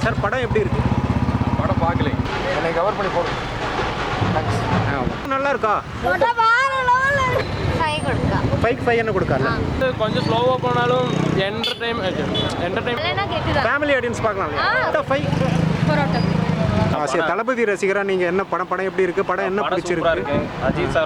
Sir படம் எப்படி இருக்கு? படம் பார்க்கல, என்னை கவர் பண்ணி போடுங்க. நல்லா இருக்கா? ஃபைக் ஃபைவ் என்ன கொடுக்கால? கொஞ்சம் ஸ்லோவாக போனாலும் என்டர்டைன் ஃபேமிலி ஆடியன்ஸ் பார்க்கலாம். ஃபைவ் தளபதி ரசிகரா நீங்க என்ன படம் எப்படி இருக்கு? படம் என்ன பிடிச்சிருக்கு? அஜித் சார்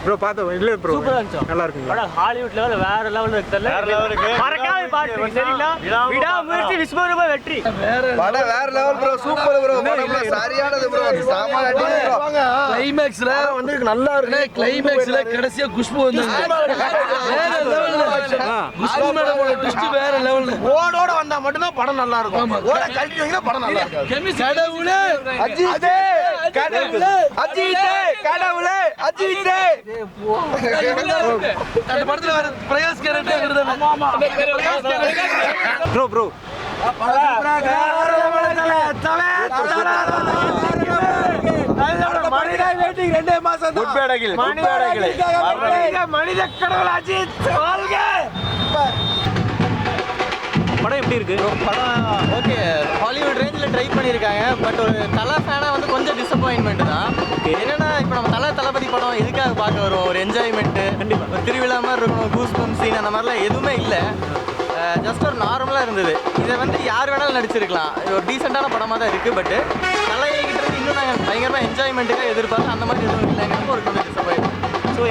ப்ரோ பார்த்தோம் இல்ல ப்ரோ நல்லா இருக்குங்க. படம் ஹாலிவுட் லெவல் வேற லெவல் இருக்குல்ல. வேற லெவல் இருக்கு. மறக்காம பாருங்க சரிங்களா? விடாமுயற்சி விஸ்வரூப வெற்றி. படம் வேற லெவல் ப்ரோ, சூப்பர் ப்ரோ. படம் சரியானது ப்ரோ. சாமா அடி ப்ரோ. கிளைமாக்ஸ்ல வந்து நல்லா இருக்கு. கிளைமாக்ஸ்ல கடைசியா குஷ்பு வந்து வேற லெவல்ல குஷ்பு மேடமோட ட்விஸ்ட் வேற லெவல்ல. ஓடோட வந்தா மட்டும் தான் படம் நல்லா இருக்கும். ஓட கழட்டி வைங்க படம் நல்லா இருக்கும். கடவுளே அஜித், கடவுளே அஜித், கடவுளே அஜித். அந்த படத்துல வர பிரகாஷ் கேரக்டர் வருது. ஆமா ப்ரோ ப்ரோ படம் எப்படி இருக்கு? படம் ஓகே, ஹாலிவுட் ரேஞ்சில் ட்ரை பண்ணியிருக்காங்க. பட் ஒரு தலை ஃபேனாக வந்து கொஞ்சம் டிசப்பாயின்மெண்ட் தான். என்னன்னா இப்போ நம்ம தளபதி படம் எதுக்காக பார்க்க வரும்? ஒரு என்ஜாய்மெண்ட்டு, கண்டிப்பாக ஒரு திருவிழா மாதிரி இருக்கணும். கூஸ் பம்ப் சீன் அந்த மாதிரிலாம் எதுவுமே இல்லை. ஜஸ்ட் ஒரு நார்மலாக இருந்தது. இதை வந்து யார் வேணாலும் நடிச்சிருக்கலாம். ஒரு டீசெண்டான படமாக தான் இருக்குது. பட் தலைகிட்ட இன்னும் நாங்கள் பயங்கரமாக என்ஜாய்மெண்ட்டுக்காக எதிர்பார்த்து அந்த மாதிரி எதுவும் இல்லைங்கிறது ஒரு கொஞ்சம் டிசப்பாயின்மெண்ட். ஸோ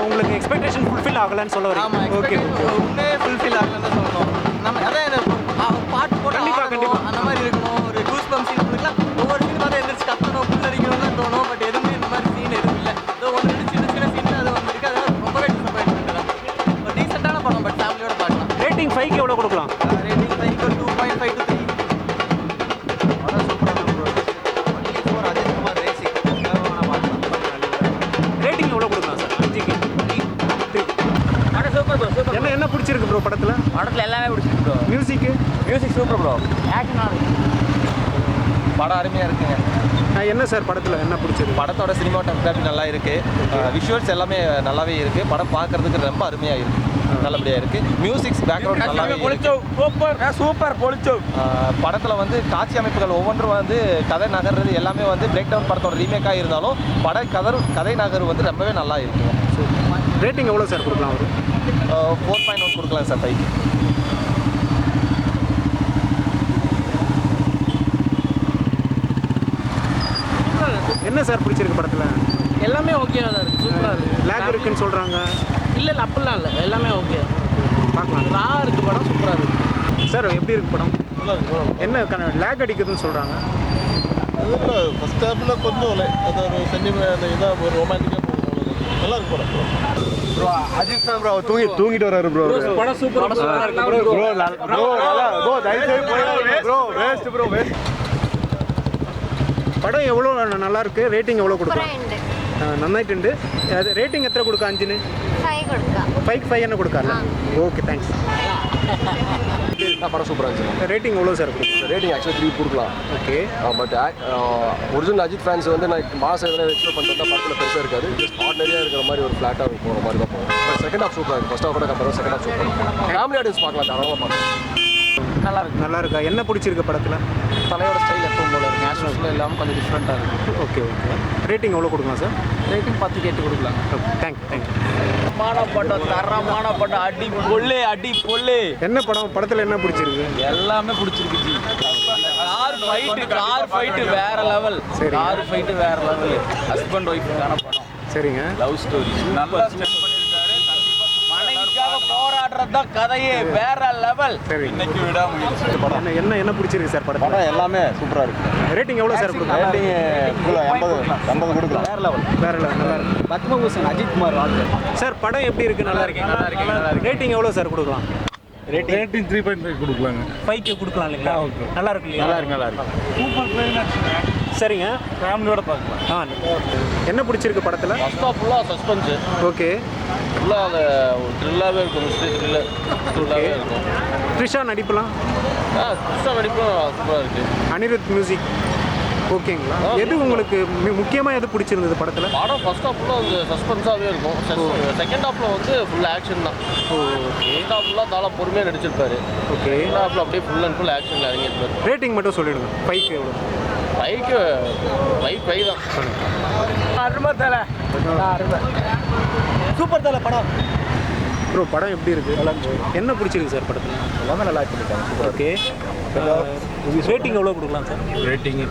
உங்களுக்கு எக்ஸ்பெக்டேஷன் ஃபுல்ஃபில் ஆகலான்னு சொல்ல வரீங்க? ஆமாம், ஓகே, உண்மையே ஃபுல்ஃபில் ஆகலன்னு தான் சொல்லணும். நம்ம அதான் பாட்டு போட்டு கண்டிப்பாக அந்த மாதிரி இருக்கணும். ஒரு கூஸ் பம்ப் சீன் கொடுக்கலாம். ஒவ்வொரு சீன் பார்த்து எந்திரிச்சு கத்தணும், புல்லரிக்கணும்னு தோணும். பட் எதுவுமே இந்த மாதிரி சீன் எதுவும் இல்லை. இதோ ஒன்று சின்ன சின்ன சீன் அது வந்துருக்கு. அதெல்லாம் ரொம்பவே டிசப்பாயின்மெண்ட் தான். ஒரு டீசெண்டான படம், பட் ஃபேமிலியோட பார்க்கலாம். ரேட்டிங் 5க்கு எவ்வளோ கொடுக்கலாம்? ரேட்டிங் 5 ஒரு 2.5 to 3. ரேட்டிங் எவ்வளோ கொடுக்கலாம் சார்? 5க்கு என்ன பிடிச்சிருக்கு ப்ரோ படத்தில்? எல்லாமே பிடிச்சிருக்கு bro. Music super bro. Action படம் அருமையாக இருக்குங்க. என்ன சார் படத்தில் என்ன பிடிச்சிருக்கு? படத்தோட சினிமாட்டோகிராஃபி நல்லா இருக்குது. விஷுவல்ஸ் எல்லாமே நல்லாவே இருக்குது. படம் பார்க்குறதுக்கு ரொம்ப அருமையாக இருக்குது. நல்லபடியாக இருக்குது. மியூசிக்ஸ் பேக்ரவுண்ட் நல்லாவே சூப்பர் பொழிச்சோ. படத்தில் வந்து காட்சி அமைப்புகள் ஒவ்வொன்றும் வந்து கதை நகர்றது எல்லாமே வந்து பிரேக் டவுன் படத்தோட ரீமேக்காக இருந்தாலும் கதை நகர் வந்து ரொம்பவே நல்லா இருக்குங்க. ரேட்டிங் எவ்வளோ சார் கொடுக்கலாம்? ஒரு 4.1 கொடுக்கலாம் சார் 5. என்ன சார் பிடிச்சிருக்கு படத்தில்? எல்லாமே ஓகேவா தான் இருக்குது. சூப்பராக இருக்குது. லேக் இருக்குன்னு சொல்கிறாங்க. இல்லை அப்படிலாம் இல்லை, எல்லாமே ஓகே. பார்க்கலாம். நல்லா இருக்குது படம், சூப்பராக இருக்குது. சார் எப்படி இருக்கு படம்? என்ன லேக் அடிக்குதுன்னு சொல்கிறாங்க? ஃபர்ஸ்ட் ஹாஃபில் கொஞ்சம் அது ஒரு சென்டிமெண்ட் இதாக ஒரு ரொமான்டிக்காக நல்லா இருக்கு படம். ப்ரோ அஜித் தான் ப்ரோ தூங்கிட்டு வராரு ப்ரோ. படம் சூப்பர். படம் எவ்வளோ நல்லா இருக்கு? ரேட்டிங் எவ்வளோ கொடுக்கலாம்? നന്നായിട്ടുണ്ട്. അത് റേറ്റിംഗ് എത്ര കൊടുക്കാം 5-ന്? 5 കൊടുക്കാം. 5 என்ன கொடுக்கால? Okay thanks. படம் சூப்பராக இருந்துச்சு. ரேட்டிங் எவ்வளோ சார் கொடுக்கும்? ரேட்டிங் ஆக்சுவலி 3 கொடுக்கலாம். Okay. But original Ajith fans வந்து நான் மாதம் எதனா எக்ஸ்பெக்ட் பண்ணிட்டு வந்தால் படத்தில் பெருசாக இருக்காது. ஜஸ்ட் ஆர்டினரியாக இருக்கிற மாதிரி ஒரு ஃப்ளாட்டாக போகிற மாதிரி தான் போகும். பட் செகண்ட் ஹாஃப் சூப்பராக இருக்குது. ஃபர்ஸ்ட் ஹாஃப் கூட கம்பேர் செகண்ட் ஹாஃப் சூப்பராக. ஃபேமிலி ஆடியன்ஸ் பார்க்கலாம், தாராளமாக பார்க்கலாம். நல்லா இருக்கா? என்ன பிடிச்சிருக்கு படத்தில்? தலையோட ஸ்டைல் எப்பவும் போல இருக்குது. நேச்சுரல் இல்லாமல் கொஞ்சம் டிஃப்ரெண்ட்டாக இருக்குது. Okay okay. ரேட்டிங் எவ்வளோ கொடுக்கலாம் சார்? ரேட்டிங் 10க்கு 8 கொடுக்கலாம். தேங்க்யூ. படம் தரமான படம், அடி பொல்லு. என்ன படம்? படத்தில் என்ன பிடிச்சிருக்கு? எல்லாமே பிடிச்சிருக்கு ஜி. கார் ஃபைட்டு வேற லெவல். சரி. கார் ஃபைட்டு வேற லெவல். ஹஸ்பண்ட் ஒய்ஃபுக்கான படம். சரிங்க. லவ் ஸ்டோரி நல்லா போராடுறதுதான் கதையே வேற லெவல். சரி. இன்னைக்கு விடாம என்ன பிடிச்சிருக்கு சார் படம்? படம் எல்லாமே சூப்பராக இருக்குது. ரேட்டிங் எவ்வளோ சார் கொடுக்கலாம்? ரேட்டிங் 80 கொடுக்கலாம். வேற லெவல் நல்லா இருக்கு. பத்மபூஷன் அஜித் குமார் சார் படம் எப்படி இருக்கு? நல்லா இருக்கு. ரேட்டிங் எவ்வளோ சார் கொடுக்கலாம்? ரேட்டிங் 3.5 கொடுக்கலாங்க. 5க்கு கொடுக்கலாம் இல்லைங்களா? நல்லா இருக்கு இல்லையா? நல்லா இருக்கு. Super climax. சரிங்க. ஃபேமிலியோட பார்க்கலாம். என்ன பிடிச்சிருக்கு படத்தில்? ஃபர்ஸ்ட் ஆஃப் ஃபுல்லாக சஸ்பென்ஸ். ஓகே. ஃபுல்லாக அது த்ரில்லாகவே இருக்கும். மிஸ்ட்ரி த்ரில்லாகவே இருக்கும். த்ரிஷா நடிப்புலாம்? கிருஷ்ணா நடிப்பும் சூப்பராக இருக்குது. அனிருத் மியூசிக் ஓகேங்களா? எது உங்களுக்கு முக்கியமாக எது பிடிச்சிருந்தது படத்தில்? படம் ஃபர்ஸ்ட் ஹாஃப் ஃபுல்லாக வந்து சஸ்பென்ஸாகவே இருக்கும். செகண்ட் ஹாஃபில் வந்து ஃபுல் ஆக்ஷன் தான். ஃபர்ஸ்ட் ஹாஃப் ஃபுல்லாக தாள பொறுமையாக நடிச்சிருப்பாரு. ஓகே. செகண்ட் ஹாஃபில் அப்படியே ஃபுல் அண்ட் ஃபுல் ஆக்ஷனில் இறங்கியிருப்பாரு. ரேட்டிங் மட்டும் சொல்லிடுங்க. 5க்கு எவ்வளோ? 5க்கு 5 தான். அருமை தலை. சூப்பர் தலை படம். ப்ரோ படம் எப்படி இருக்கு? என்ன பிடிச்சிருக்கு சார் படத்தில்? எல்லாமே நல்லா இருக்குது. ஓகே. ரேட்டிங் எவ்வளோ கொடுக்கலாம் சார்? ரேட்டிங்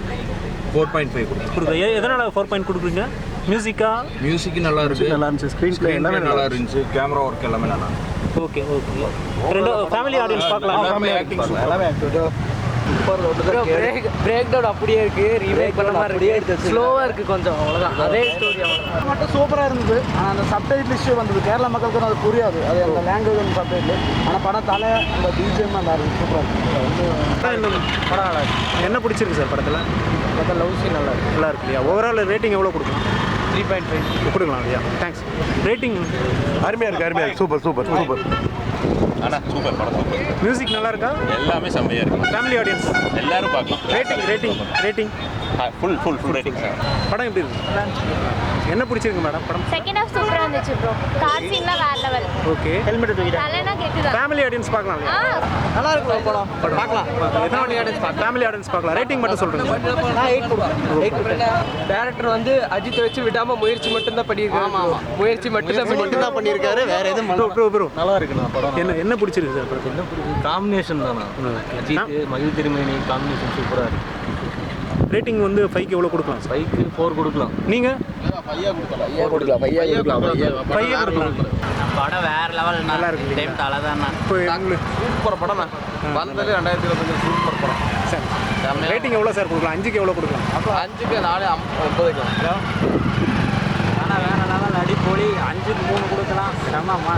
4.5 கொடுக்கலாம். எதனால் 4 கொடுக்குறீங்க? மியூசிக்கா? மியூசிக் நல்லா இருக்கு. நல்லா இருந்துச்சு. ஸ்க்ரீன் பிளே எல்லாமே நல்லா இருந்துச்சு. கேமரா ஒர்க் எல்லாமே நல்லா இருந்துச்சு. Okay okay. ரெண்டு ஃபேமிலி ஆடியன்ஸ் பார்க்கலாம். எல்லாமே ஆக்டிங் எல்லாமே பிரேக் டவுன் அப்படியே இருக்கு. ரீமேக் பண்ண மாதிரி இருக்கு. ஸ்லோவா இருக்கு கொஞ்சம், அவ்வளவுதான். அதே ஸ்டோரி அவ்வளவுதான். மட்டும் சூப்பராக இருந்தது. ஆனால் அந்த சப்டைட்டில் இஷ்யூ வந்தது. கேரளா மக்களுக்கு அது புரியாது. அது அந்த லாங்குவேஜ் அந்த சப்டைட்டில். ஆனால் படம் தலை அந்த பிஜிஎம் அந்த சூப்பராக இருக்குது. படம் என்ன பிடிச்சிருக்கு சார் படத்தில்? படம் லவ் சீன் நல்லா இருக்குது. நல்லா இருக்கு இல்லையா? ஓவரால் ரேட்டிங் எவ்வளோ கொடுக்கலாம்? 3.5 கொடுக்கலாம் இல்லையா? தேங்க்ஸ். ரேட்டிங் அருமையாக இருக்குது. சூப்பர். ஆனால் சூப்பர் படம். சூப்பர். மியூசிக் நல்லா இருக்கா? எல்லாமே செம்மையாக இருக்குது. ஃபேமிலி ஆடியன்ஸ் எல்லாரும் பார்க்கலாம். Rating full rating sir. படம் எப்படி இருக்கு? என்ன பிடிச்சிருக்கு மேடம் படம்? செகண்ட் ஹாஃப் சூப்பரா இருந்துச்சு ப்ரோ. கார் சீன்லாம் வேற லெவல். ஓகே. ஹெல்மெட் தூக்கிட்டா? தலைனா கெட்டுதா. ஃபேமிலி ஆடியன்ஸ் பார்க்கலாம் இல்லையா? நல்லா இருக்கு படம். பார்க்கலாம். ஃபேமிலி ஆடியன்ஸ் பார்க்கலாம். ரேட்டிங் மட்டும் சொல்றீங்க. நான் 8 கொடுக்குறேன். டேரக்டர் வந்து அஜித்தை வச்சு விடாம முயற்சி மட்டும் தான் பண்ணியிருக்காரு. முயற்சி மட்டும் தான் பண்ணியிருக்காரு. வேற எதுவும் ப்ரோ நல்லா இருக்குண்ணா படம். என்ன பிடிச்சிருக்கு சார் படத்தில்? என்ன பிடிக்கும்? காம்பினேஷன் தானே. அஜித் மகிழ் திருமேனி காம்பினேஷன் சூப்பராக இருக்குது. ரேட்டிங் வந்து 5க்கு எவ்வளோ கொடுக்கலாம் சார்? 5க்கு 4 கொடுக்கலாம். நீங்கள்? 5 கொடுக்கலாம். 5 கொடுக்கலாம். படம் வேற லெவல். நல்லா இருக்கு. டைம் தலை தான். இப்போ உங்களுக்கு சூப்பர் படம் தான். வந்தது 2025 சூப்பர் படம். சார் ரேட்டிங் எவ்வளோ சார் கொடுக்கலாம்? 5க்கு எவ்வளோ கொடுக்கலாம்? 5க்கு 4.9. ஆனால் வேற லெவல் அடிப்பொலி. 5க்கு 3 கொடுக்கலாம். செம்மமா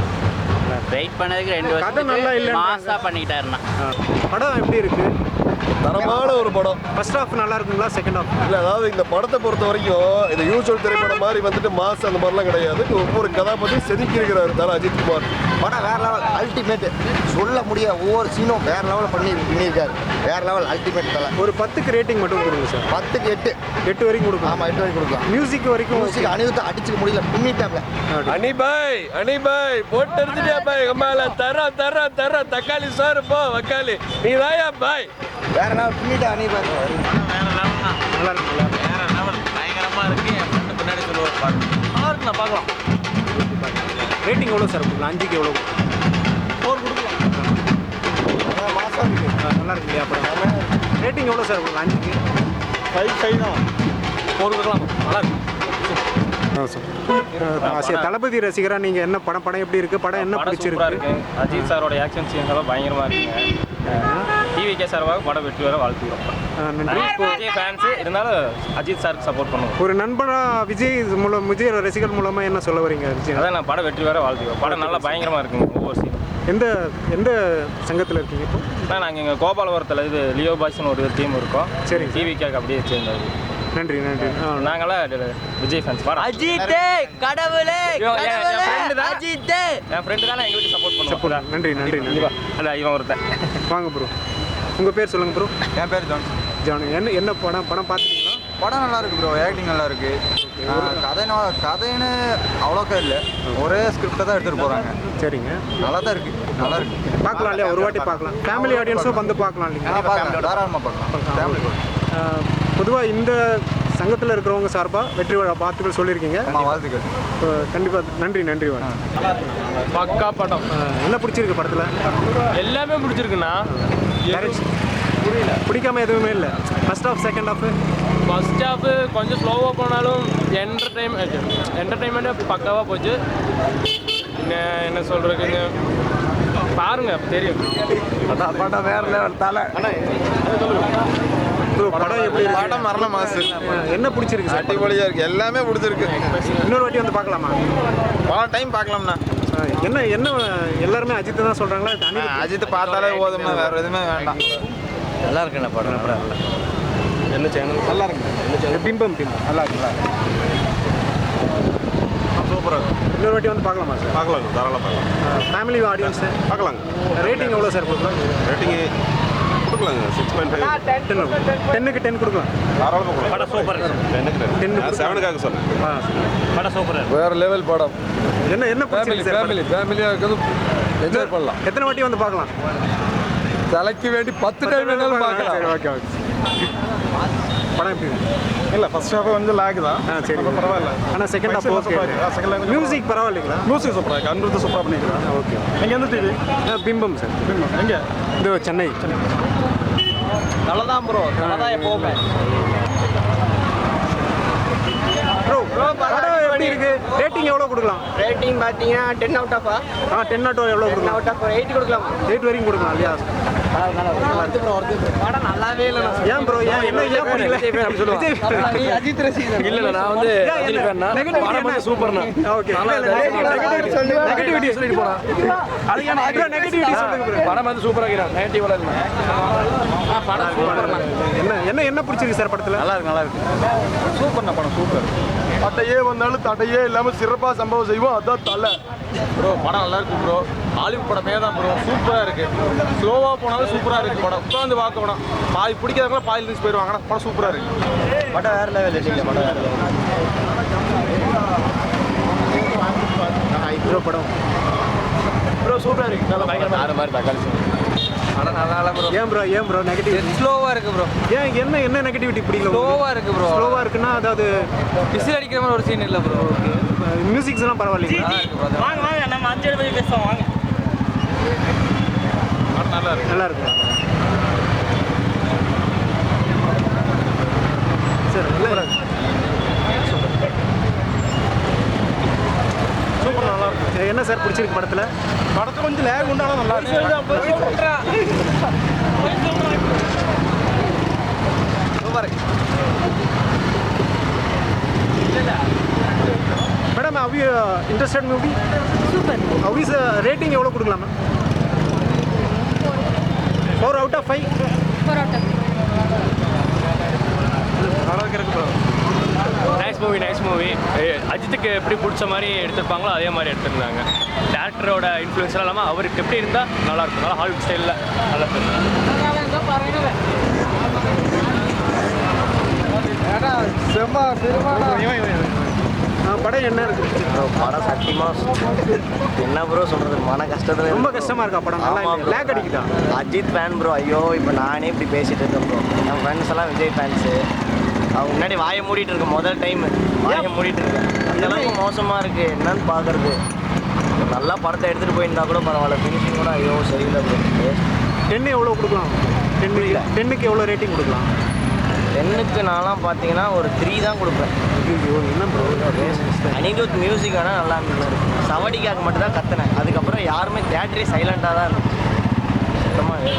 வெயிட் பண்ணதுக்கு 2 கதை நல்லா வருஷம் இல்லை. மாசா பண்ணிக்கிட்டாருண்ணா. படம் எப்படி இருக்கு? தரமான ஒரு படம். ஃபர்ஸ்ட் ஹாஃப் நல்லா இருக்குங்களா? Second half? இல்லை, அதாவது இந்த படத்தை பொறுத்த வரைக்கும் இந்த யூஸ்வல் திரைப்படம் மாதிரி வந்துட்டு மாஸ் அந்த மாதிரிலாம் கிடையாது. ஒவ்வொரு கதாபதி செதுக்கி இருக்கிறாரு தர அஜித் குமார். படம் வேற லெவல், அல்டிமேட். சொல்ல முடியாது, ஒவ்வொரு சீனும் வேற லெவலில் பண்ணியிருக்காரு. வேற லெவல், அல்டிமேட் தலை. ஒரு 10க்கு ரேட்டிங் மட்டும் கொடுங்க சார். 10க்கு 8. 8 வரைக்கும் கொடுக்கலாம். ஆமாம், 8 வரைக்கும் கொடுக்கலாம். மியூசிக் வரைக்கும் மியூசிக் அனிருத்தை அடிச்சுக்க முடியல, பின்னிட்டாப்ல. அனி பாய் போட்டு எடுத்துட்டே பாய். மேல தர தக்காளி சோறு போ வக்காலி நீ தாயா பாய். வேற லெவல், பின்னிட்டா அனி பாய். நல்லா இருக்குங்களா? வேற லெவல் பயங்கரமா இருக்கு. என் ஃப்ரெண்டு பின்னாடி சொல்லுவார். நல்லா இருக்குண்ணா, பார்க்கலாம். ரேட்டிங் எவ்வளோ சார் கொடுக்கலாம்? 5க்கு எவ்வளோ? 4 கொடுக்கலாம். மாசம் இருக்கு. நல்லா இருக்கு இல்லையா படம்? ரேட்டிங் எவ்வளோ சார் கொடுக்கலாம்? 5க்கு 5 தான். 4 கொடுக்கலாம். நல்லா இருக்கு. தளபதி ரசிகரா நீங்கள் என்ன படம் எப்படி இருக்கு? படம் என்ன பிடிச்சிருக்கு? அஜித் சாரோட ஆக்ஷன் சீன்ஸ் எல்லாம் பயங்கரமாக இருக்குங்க. டிவிகே சார்பாக படம் வெற்றி வர வாழ்த்துக்கிறோம். நன்றி. விஜய் ஃபேன்ஸு இருந்தாலும் அஜித் சாருக்கு சப்போர்ட் பண்ணுவோம். ஒரு நண்பனா விஜய் ரசிகர் மூலமா என்ன சொல்ல வரீங்க? அதான் நான் படம் வெற்றி வர வாழ்த்துக்கிறோம். படம் நல்லா பயங்கரமாக இருக்குங்க. ஒவ்வொரு சீன். எந்த சங்கத்தில் இருக்கீங்க இப்போ? நாங்கள் இங்கே கோபாலபுரத்தில் இது லியோ பாய்ஸ்னு ஒரு டீம் இருக்கோம். சரி. டிவிகேக்கு அப்படியே சேர்ந்தது. நன்றி நன்றி. நாங்களாம் விஜய் ஃபேன்ஸ். அஜித்தே கடவுளே அஜித்தே என் ஃப்ரெண்டு தானே எங்களுக்கு சப்போர்ட் பண்ணுவான். நன்றி நன்றி நன்றி. அல்ல இவன் ஒருத்தன். வாங்க ப்ரோ, உங்கள் பேர் சொல்லுங்கள் ப்ரோ. என் பேர் ஜான். என்ன என்ன படம் பார்த்துட்டீங்களா? படம் நல்லா இருக்கு ப்ரோ, ஆக்டிங் நல்லா இருக்கு. கதைன்னு அவ்வளோக்கா இல்லை, ஒரே ஸ்கிரிப்டை தான் எடுத்துகிட்டு போகிறாங்க. சரிங்க, நல்லா தான் இருக்கு, நல்லா இருக்கு. பார்க்கலாம் இல்லையா, ஒரு வாட்டி பார்க்கலாம். ஃபேமிலி ஆடியன்ஸும் வந்து பார்க்கலாம் இல்லைங்களா? தாராளமாக பார்க்கலாம். ஃபேமிலி பொதுவாக இந்த சங்கத்தில் இருக்கிறவங்க சார்பாக வெற்றி விழா வாழ்த்துக்கள் சொல்லியிருக்கீங்க. வாழ்த்துக்கள். கண்டிப்பாக நன்றி நன்றி. பக்கா படம். என்ன பிடிச்சிருக்கு படத்தில்? எல்லாமே பிடிச்சிருக்குண்ணா. புரியல, பிடிக்காம எதுவுமே இல்லை. First half second half first half கொஞ்சம் ஸ்லோவாக போனாலும் என்டர்டைன்மெண்ட்டு பக்காவாக போச்சு. என்ன சொல்கிறதுங்க, பாருங்க தெரியும். படம் வேற லெவல் தலை. படம் எப்படி இருக்கு? படம் மரண மாசு. என்ன பிடிச்சிருக்கு சார்? அடிப்பொலியாக இருக்கு, எல்லாமே பிடிச்சிருக்கு. இன்னொரு வாட்டி வந்து பார்க்கலாமா? பல டைம் பார்க்கலாம்ண்ணா. என்ன என்ன எல்லாருமே அஜித் தான் சொல்கிறாங்களா? அஜித் பார்த்தாலே போதும்னா, வேற எதுவுமே வேண்டாம். நல்லா இருக்குண்ணா படம். என்ன சேனல்? நல்லா இருக்கு. பிம்பம் நல்லா இருக்குங்களா? சூப்பராக இருக்கும். இன்னொரு வாட்டி வந்து பார்க்கலாமா சார்? பார்க்கலாம், தாராளமாக பார்க்கலாம். ஃபேமிலி ஆடியன்ஸ் பார்க்கலாங்க. ரேட்டிங் எவ்வளோ சார் கொடுக்கலாம்? ரேட்டிங்கு கொடுக்கலாங்க 6.5. 10க்கு 10 கொடுக்கலாம். தாராளமாக கொடுக்கலாம். படம் சூப்பர். 10க்கு 7க்காக சொன்னேன். படம் சூப்பர். வேற லெவல் படம். என்ன என்ன பிடிச்சிருக்கு சார்? ஃபேமிலியாக இருக்கிறது என்ஜாய் பண்ணலாம். எத்தனை வாட்டி வந்து பார்க்கலாம்? தலைக்கு வேண்டி 10 டைம் வேணாலும் பார்க்கலாம். சரி, ஓகே ஓகே. படம் எப்படி இருக்கு? இல்லை, ஃபர்ஸ்ட் ஹாஃப் வந்து லாக் தான். சரி, பரவாயில்ல. ஆனால் செகண்ட் ஹாஃப் ஓகே. மியூசிக் பரவாயில்லைங்களா? மியூசிக் சூப்பராக இருக்கு. அனிருத் சூப்பராக பண்ணிக்கிறேன். ஓகே. நீங்கள் எந்த டிவி? பிம்பம் சார். எங்கே? இது சென்னை. நல்லதான் ப்ரோ, நல்லதான் எப்போவுமே. ப்ரோ படம் எப்படி இருக்கு? ரேட்டிங் எவ்வளோ கொடுக்கலாம்? ரேட்டிங் பார்த்தீங்கன்னா 10 அவுட் ஆஃப் 10 out of எவ்வளோ கொடுக்கலாம்? அவுட் ஆஃப் 8 கொடுக்கலாம். 8 வரைக்கும் கொடுக்கலாம் இல்லையா? படம் நல்லாவே இல்லை. ஏன் ப்ரோ, ஏன் என்ன ஏன் பிடிக்கல? அஜித் ரசிகன் இல்லை, நான் வந்து அஜித் ஃபேன்னா. படம் வந்து சூப்பர்ண்ணா. ஓகே. நெகட்டிவிட்டி சொல்லிட்டு போறான். நெகட்டிவிட்டி சொல்லுங்க ப்ரோ. படம் வந்து சூப்பராக இருக்கிறான். நெகட்டிவ் இல்லை. படம் சூப்பர்ண்ணா. என்ன என்ன பிடிச்சிருக்கு சார் படத்தில்? நல்லா இருக்கு, நல்லா இருக்கு. சூப்பர்ண்ணா, படம் சூப்பர். தட்டையே வந்தாலும் தடையே இல்லாமல் சிறப்பாக சம்பவம் செய்வோம், அதான் தலை. ப்ரோ படம் நல்லா இருக்கு ப்ரோ. ஹாலிவுட் படமே தான் ப்ரோ, சூப்பராக இருக்கு. ஸ்லோவாக போனாலும் சூப்பராக இருக்கு படம். உட்காந்து பார்க்க படம் பாதி பிடிக்காதவங்களா பாதி இருந்துச்சு போயிடுவாங்க. ஆனால் படம் சூப்பராக இருக்கு. படம் வேறு லெவல் இல்லை. படம் வேறு லெவல். ப்ரோ படம் ப்ரோ சூப்பராக இருக்கு. நல்லா பயங்கரமாக ஆறு மாதிரி தக்காளி படம் நல்லா இல்லை ப்ரோ. ஏன் ப்ரோ நெகட்டிவ்? ஸ்லோவாக இருக்கு ப்ரோ. ஏன் என்ன நெகட்டிவிட்டி பிடிக்கல? ஸ்லோவாக இருக்கு ப்ரோ. ஸ்லோவாக இருக்குன்னா அதாவது விசில் அடிக்கிற மாதிரி ஒரு சீன் இல்லை ப்ரோ. ஓகே. மியூசிக்ஸ் எல்லாம் பரவாயில்லைங்களா? வாங்க வாங்க நம்ம 5 பேர் பேசுவோம் வாங்க. நல்லா இருக்கு. நல்லா இருக்கு சார். நல்லா இருக்கு. சூப்பர் நல்லா இருக்கு. என்ன சார் பிடிச்சிருக்கு படத்தில்? படத்தை கொஞ்சம் லேக் உண்டாலும் நல்லா இருக்கு. Madam how you interested movie? Super. How is rating எவ்வளோ கொடுக்கலாம் ma'am? 4 out of 5. 4 out of 5. நல்லா இருக்கு ப்ரோ. Nice movie. அஜித்துக்கு எப்படி பிடிச்ச மாதிரி எடுத்திருப்பாங்களோ அதே மாதிரி எடுத்திருந்தாங்க. டேரக்டரோட இன்ஃப்ளூயன்ஸ்லாம் இல்லாமல் அவருக்கு எப்படி இருந்தால் நல்லாயிருக்கும். நல்லா ஹாலிவுட் ஸ்டைலில் நல்லா படம் என்ன இருக்கு? படம் சத்தியமாக என்ன ப்ரோ சொல்கிறது, மன கஷ்டத்தில் ரொம்ப கஷ்டமாக இருக்கா படம்? நல்லா லேக் அடிக்குதா? Ajith fan bro. ஐயோ இப்போ நானே இப்படி பேசிகிட்டு இருக்கேன் ப்ரோ. என் ஃப்ரெண்ட்ஸ் எல்லாம் விஜய் ஃபேன்ஸு. அவங்க முன்னாடி வாயை மூடிட்டு இருக்கேன். முதல் டைம் வாயை மூடிட்டு இருக்கேன். அந்தளவுக்கு மோசமாக இருக்குது. என்னன்னு பார்க்குறது. நல்லா படத்தை எடுத்துகிட்டு போயிருந்தா கூட பரவாயில்ல. ஃபினிஷிங் கூட ஐயோ சரியில்லை ப்ரோ. 10 எவ்வளோ கொடுக்கலாம்? 10க்கு எவ்வளோ ரேட்டிங் கொடுக்கலாம்? 10க்கு நான்லாம் பார்த்தீங்கன்னா ஒரு 3 தான் கொடுப்பேன். ஐயோ என்ன ப்ரோ? அனிருத் மியூசிக் ஆனால் நல்லா இருந்துச்சு. சவடிக்காக மட்டும் தான் கத்துனேன். அதுக்கப்புறம் யாருமே தேட்டரே சைலண்டாக தான் இருந்துச்சு சுத்தமாக.